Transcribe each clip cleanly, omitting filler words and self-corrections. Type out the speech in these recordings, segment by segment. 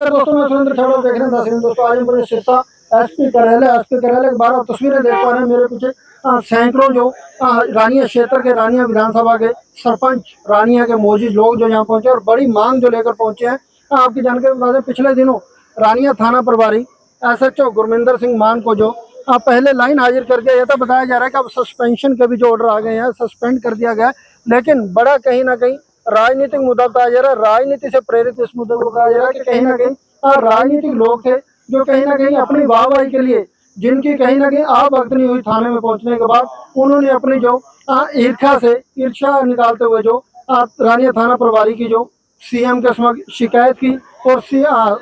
दोस्तों मैं सुरेंद्र छाबड़ा देख रहे हैं दोस्तों आज हम सिरसा एसपी कार्यालय के बाहर तस्वीरें देख पा रहे हैं मेरे पीछे सैकड़ों जो रानिया क्षेत्र के रानिया विधानसभा के सरपंच रानिया के मौजूद लोग जो यहाँ पहुंचे और बड़ी मांग जो लेकर पहुंचे हैं। आपकी जानकारी बता दें पिछले दिनों रानिया थाना प्रभारी SHO गुरमिंदर सिंह मान को जो पहले लाइन हाजिर करके यह तो बताया जा रहा है कि अब सस्पेंशन के भी जो ऑर्डर आ गए हैं सस्पेंड कर दिया गया है, लेकिन बड़ा कहीं ना कहीं राजनीतिक मुद्दा बताया जा रहा है। राजनीति से प्रेरित इस मुद्दे को बताया जा रहा है कि कहीं ना कहीं राजनीतिक लोग थे जो कहीं ना कहीं अपनी वाहवाही के लिए जिनकी कहीं ना कहीं आवभगत नहीं हुई थाने में पहुंचने के बाद उन्होंने अपनी जो ईर्ष्या निकालते हुए जो रानिया थाना प्रभारी की जो CM के समक्ष शिकायत की और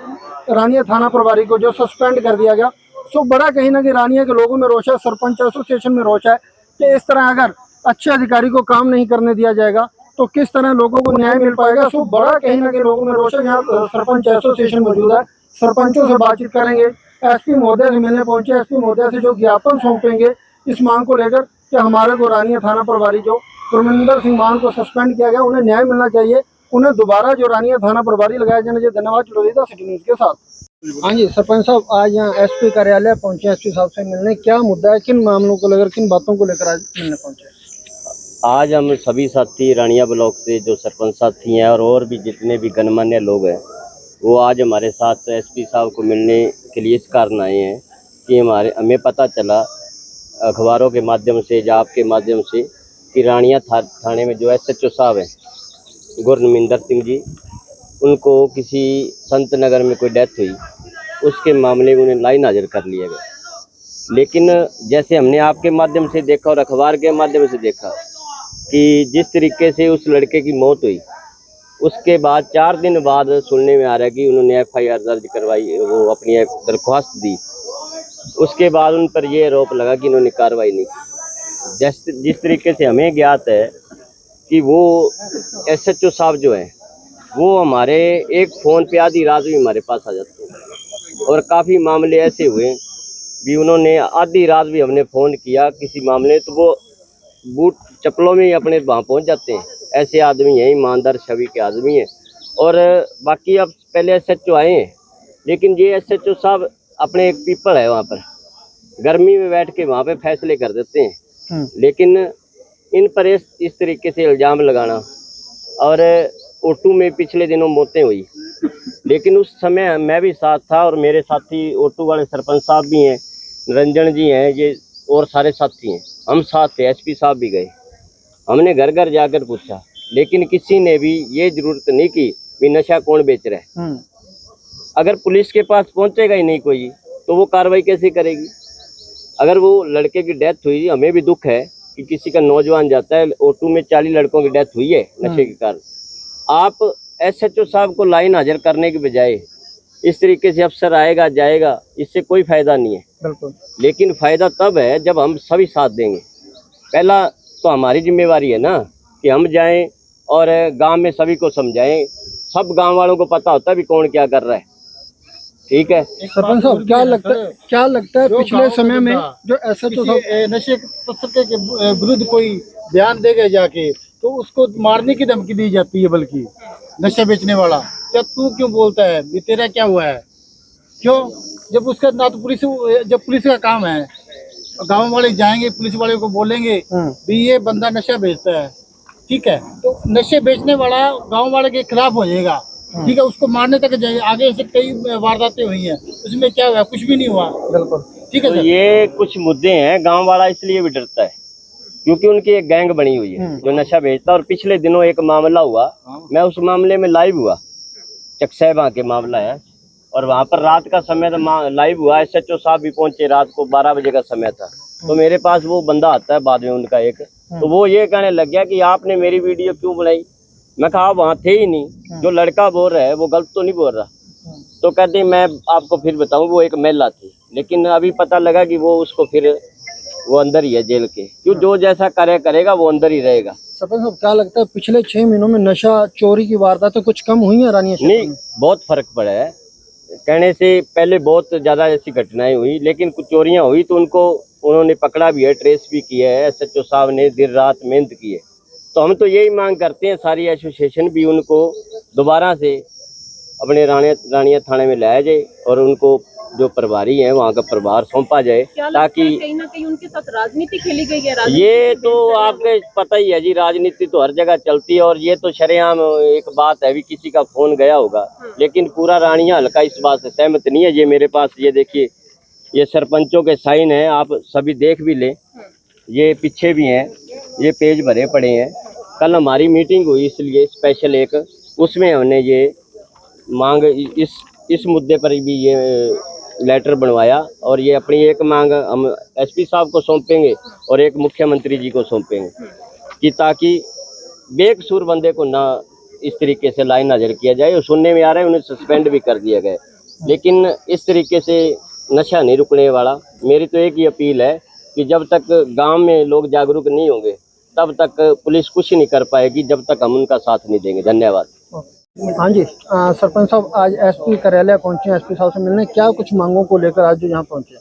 रानिया थाना प्रभारी को जो सस्पेंड कर दिया गया। सो बड़ा कहीं ना कहीं रानिया के लोगों में रोष है, सरपंच एसोसिएशन में रोष है कि इस तरह अगर अच्छे अधिकारी को काम नहीं करने दिया जाएगा तो किस तरह लोगों को न्याय मिल पाएगा। सो बड़ा कहीं ना कहीं लोगों में रोष है। यहाँ सरपंच एसोसिएशन मौजूद है, सरपंचों से बातचीत करेंगे, SP महोदय से मिलने पहुंचे, SP महोदय से जो ज्ञापन सौंपेंगे इस मांग को लेकर कि हमारे को रानिया थाना प्रभारी जो गुरमिंदर सिंह मान को सस्पेंड किया गया उन्हें न्याय मिलना चाहिए, उन्हें दोबारा जो रानिया थाना प्रभारी लगाया जाना चाहिए। धन्यवाद। जुड़े था सिटी न्यूज के साथ। हाँ जी सरपंच साहब, आज यहाँ SP कार्यालय पहुंचे SP साहब से मिलने, क्या मुद्दा है, किन मामलों को लेकर किन बातों को लेकर आज मिलने पहुंचे? आज हम सभी साथी रानिया ब्लॉक से जो सरपंच साथी हैं और भी जितने भी गणमान्य लोग हैं वो आज हमारे साथ SP साहब को मिलने के लिए इस कारण आए हैं कि हमें पता चला अखबारों के माध्यम से या आपके माध्यम से कि रानिया थाने में जो SHO साहब हैं गुरमिंदर सिंह जी, उनको किसी संत नगर में कोई डेथ हुई, उसके मामले में उन्हें लाइन हाजिर कर लिया गया। लेकिन जैसे हमने आपके माध्यम से देखा और अखबार के माध्यम से देखा कि जिस तरीके से उस लड़के की मौत हुई, उसके बाद 4 दिन बाद सुनने में आ रहा है कि उन्होंने FIR दर्ज करवाई, वो अपनी एक दरख्वास्त दी, उसके बाद उन पर ये आरोप लगा कि इन्होंने कार्रवाई नहीं की। जिस तरीके से हमें ज्ञात है कि वो SHO साहब जो हैं वो हमारे एक फ़ोन पे आधी रात भी हमारे पास आ जाते हैं और काफ़ी मामले ऐसे हुए भी उन्होंने आधी रात भी हमने फ़ोन किया किसी मामले तो वो बूट चप्पलों में ही अपने वहाँ पहुँच जाते हैं। ऐसे आदमी हैं, ईमानदार छवि के आदमी हैं। और बाकी अब पहले SHO आए हैं, लेकिन ये SHO साहब अपने एक पीपल है वहाँ पर गर्मी में बैठ के वहाँ पे फैसले कर देते हैं। लेकिन इन पर इस तरीके से इल्ज़ाम लगाना, और O2 में पिछले दिनों मौतें हुई, लेकिन उस समय मैं भी साथ था और मेरे साथी O2 वाले सरपंच साहब भी हैं, निरंजन जी हैं, ये और सारे साथी हैं, हम साथ थे। SP साहब भी गए, हमने घर घर जाकर पूछा, लेकिन किसी ने भी ये जरूरत नहीं की भी नशा कौन बेच रहा है। अगर पुलिस के पास पहुंचेगा ही नहीं कोई तो वो कार्रवाई कैसे करेगी। अगर वो लड़के की डेथ हुई, हमें भी दुख है कि किसी का नौजवान जाता है, O2 में 40 लड़कों की डेथ हुई है नशे के कारण। आप SHO साहब को लाइन हाजिर करने के बजाय इस तरीके से अफसर आएगा जाएगा, इससे कोई फायदा नहीं है। बिल्कुल। लेकिन फायदा तब है जब हम सभी साथ देंगे। पहला तो हमारी जिम्मेवारी है ना कि हम जाएं और गांव में सभी को समझाएं। सब गांव वालों को पता होता है भी कौन क्या कर रहा है। ठीक है सरपंच साहब, क्या लगता है पिछले समय में जो SHO साहब नशे तस्कर के विरुद्ध कोई बयान देगा जाके तो उसको मारने की धमकी दी जाती है, बल्कि नशा बेचने वाला क्या तू क्यों बोलता है, ये तेरा क्या हुआ है, क्यों? जब उसका ना तो पुलिस का काम है, गांव वाले जाएंगे पुलिस वाले को बोलेंगे भी ये बंदा नशा बेचता है, ठीक है, तो नशे बेचने वाला गांव वाले के खिलाफ हो जाएगा, ठीक है, उसको मारने तक जाएंगे। आगे से कई वारदातें हुई हैं, उसमें क्या हुआ, कुछ भी नहीं हुआ। बिल्कुल ठीक है। तो ये कुछ मुद्दे हैं, गांव वाला इसलिए भी डरता है क्योंकि उनकी एक गैंग बनी हुई है जो नशा बेचता है। और पिछले दिनों एक मामला हुआ, मैं उस मामले में लाइव हुआ, चकसैबा के मामला है, और वहाँ पर रात का समय था, लाइव हुआ। SHO साहब भी पहुंचे, रात को 12 बजे का समय था। तो मेरे पास वो बंदा आता है बाद में उनका एक, तो वो ये कहने लग गया कि आपने मेरी वीडियो क्यों बनाई। मैं कहा वहाँ थे ही नहीं, जो लड़का बोल रहा है वो गलत तो नहीं बोल रहा। तो कहते मैं आपको फिर बताऊं, वो एक महिला थी, लेकिन अभी पता लगा कि वो उसको फिर वो अंदर ही है जेल के, क्यों जो जैसा कार्य करेगा वो अंदर ही रहेगा। सरपंच साहब, क्या लगता है पिछले 6 महीनों में नशा चोरी की वारदातें तो कुछ कम हुई है रानिया? नहीं, बहुत फर्क पड़ा है। कहने से पहले बहुत ज्यादा ऐसी घटनाएं हुई, लेकिन कुछ चोरियां हुई तो उन्होंने पकड़ा भी है, ट्रेस भी किया है। SHO साहब ने दिन रात मेहनत की है। तो हम तो यही मांग करते हैं, सारी एसोसिएशन भी उनको दोबारा से अपने रानिया थाने में लाया जाए और उनको जो प्रभारी है वहाँ का प्रभार सौंपा जाए, क्या लगता है ताकि कहीं ना कहीं उनके साथ राजनीति खेली गई है? ये तो आपके पता ही है जी, राजनीति तो हर जगह चलती है और ये तो शरेआम एक बात है, भी किसी का फोन गया होगा, लेकिन पूरा रानिया हल्का इस बात से सहमत नहीं है। ये मेरे पास ये देखिए, ये सरपंचों के साइन है, आप सभी देख भी ले, ये पीछे भी हैं, ये पेज भरे पड़े हैं। कल हमारी मीटिंग हुई इसलिए स्पेशल एक, उसमें हमने ये मांग इस मुद्दे पर भी ये लेटर बनवाया और ये अपनी एक मांग हम एसपी साहब को सौंपेंगे और एक मुख्यमंत्री जी को सौंपेंगे कि ताकि बेकसूर बंदे को ना इस तरीके से लाइन हाजिर किया जाए। और सुनने में आ रहा है उन्हें सस्पेंड भी कर दिया गया, लेकिन इस तरीके से नशा नहीं रुकने वाला। मेरी तो एक ही अपील है कि जब तक गांव में लोग जागरूक नहीं होंगे तब तक पुलिस कुछ नहीं कर पाएगी, जब तक हम उनका साथ नहीं देंगे। धन्यवाद। हाँ जी, सरपंच साहब आज एसपी कार्यालय पहुंचे, एसपी साहब से मिलने, क्या कुछ मांगों को लेकर आज जो यहाँ पहुंचे?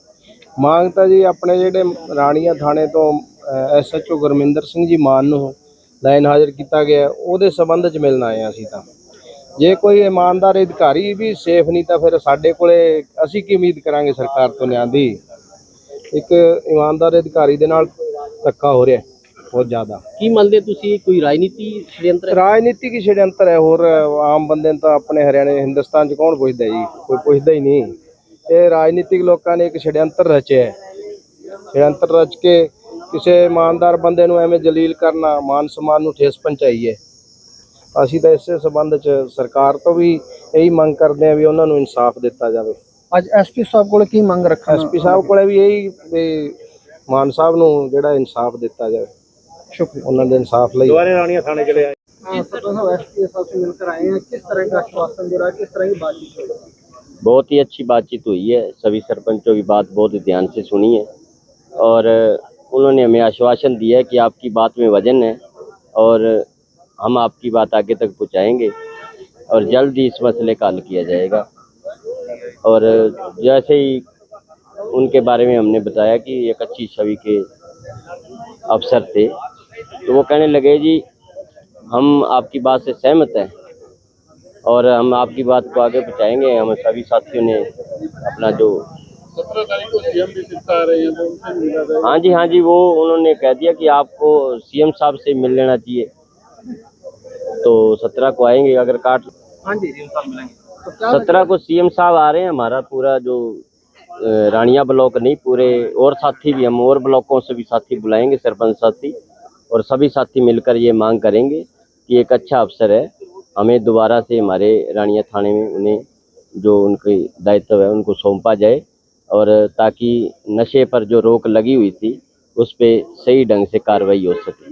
मांग ਤਾਂ ਜੀ ਆਪਣੇ ਜਿਹੜੇ ਰਾਣੀਆਂ ਥਾਣੇ ਤੋਂ ਐਸਐਚਓ ਗੁਰਮਿੰਦਰ ਸਿੰਘ ਜੀ ਮਾਨ ਨੂੰ ਲਾਈਨ ਹਾਜ਼ਰ ਕੀਤਾ ਗਿਆ, ਉਹਦੇ ਸਬੰਧ 'ਚ ਮਿਲਣ ਆਏ ਹਾਂ ਅਸੀਂ। ਤਾਂ ਜੇ ਕੋਈ ਇਮਾਨਦਾਰ ਅਧਿਕਾਰੀ ਵੀ ਸੇਫ ਨਹੀਂ ਤਾਂ ਫਿਰ ਸਾਡੇ ਕੋਲੇ ਅਸੀਂ ਕੀ ਉਮੀਦ ਕਰਾਂਗੇ ਸਰਕਾਰ ਤੋਂ ਨਿਆਂ ਦੀ। ਇੱਕ ਇਮਾਨਦਾਰ ਅਧਿਕਾਰੀ ਦੇ ਨਾਲ ਧੱਕਾ ਹੋ ਰਿਹਾ ਬਹੁਤ ਜ਼ਿਆਦਾ। ਕੀ ਮੰਨਦੇ ਤੁਸੀਂ, ਕੋਈ ਰਾਜਨੀਤੀ ਸ਼ੜਯੰਤਰ ਹੈ? ਰਾਜਨੀਤਿਕ ਹੀ षड्यंत्र ਹੈ, ਹੋਰ ਆਮ ਬੰਦੇ ਨੂੰ ਤਾਂ ਆਪਣੇ ਹਰਿਆਣੇ ਹਿੰਦੁਸਤਾਨ 'ਚ ਕੌਣ ਪੁੱਛਦਾ ਜੀ, ਕੋਈ ਪੁੱਛਦਾ ਹੀ ਨਹੀਂ। ਇਹ ਰਾਜਨੀਤਿਕ ਲੋਕਾਂ ਨੇ ਇੱਕ षड्यंत्र ਰਚਿਆ ਹੈ, षड्यंत्र ਰਚ ਕੇ ਕਿਸੇ ਇਮਾਨਦਾਰ ਬੰਦੇ ਨੂੰ ਐਵੇਂ ਜਲੀਲ ਕਰਨਾ, ਮਾਨ ਸਨਮਾਨ ਨੂੰ ਠੇਸ ਪਹੁੰਚਾਈ ਹੈ। ਅਸੀਂ ਤਾਂ ਇਸੇ ਸਬੰਧ 'ਚ ਸਰਕਾਰ ਤੋਂ ਵੀ ਇਹੀ ਮੰਗ ਕਰਦੇ ਹਾਂ ਵੀ ਉਹਨਾਂ ਨੂੰ ਇਨਸਾਫ ਦਿੱਤਾ ਜਾਵੇ। ਅੱਜ ਐਸਪੀ ਸਾਹਿਬ ਕੋਲ ਕੀ ਮੰਗ ਰੱਖਣਾ? ਐਸਪੀ ਸਾਹਿਬ ਕੋਲੇ ਵੀ ਇਹੀ ਵੀ ਮਾਨ ਸਾਹਿਬ ਨੂੰ ਜਿਹੜਾ ਇਨਸਾਫ ਦਿੱਤਾ ਜਾਵੇ, शुक्रिया। ਉਹਨਾਂ ਦੇ ਇਨਸਾਫ ਲਈ। सरपंच साहब एसपी साहब से मिलकर आए हैं, किस तरह का आश्वासन दे रहा है, किस तरह की बातचीत हुई? बहुत ही अच्छी बातचीत हुई है, सभी सरपंचों की बात बहुत ध्यान से सुनी है और उन्होंने हमें आश्वासन दिया है कि आपकी बात में वजन है और हम आपकी बात आगे तक पहुंचाएंगे और जल्द ही इस मसले का हल किया जाएगा। और जैसे ही उनके बारे में हमने बताया कि एक अच्छी छवि के अफसर थे, तो वो कहने लगे जी हम आपकी बात से सहमत हैं और हम आपकी बात को आगे पहुंचाएंगे। हम सभी साथियों ने अपना जो 17 तारीख को सीएम भी सिर्फ आ रहे हैं, वो उनसे भी मिला था। हाँ जी, वो उन्होंने कह दिया कि आपको सीएम साहब से मिल लेना चाहिए, तो 17 को आएंगे। अगर काट हाँ जी, तो क्या 17 को सीएम साहब आ रहे हैं। हमारा पूरा जो रानिया ब्लॉक नहीं, पूरे और साथी भी, हम और ब्लॉकों से भी साथी बुलाएंगे, सरपंच साथी, और सभी साथी मिलकर ये मांग करेंगे कि एक अच्छा अफसर है, हमें दोबारा से हमारे रानिया थाने में उन्हें जो उनके दायित्व है उनको सौंपा जाए और ताकि नशे पर जो रोक लगी हुई थी उस पर सही ढंग से कार्रवाई हो सके।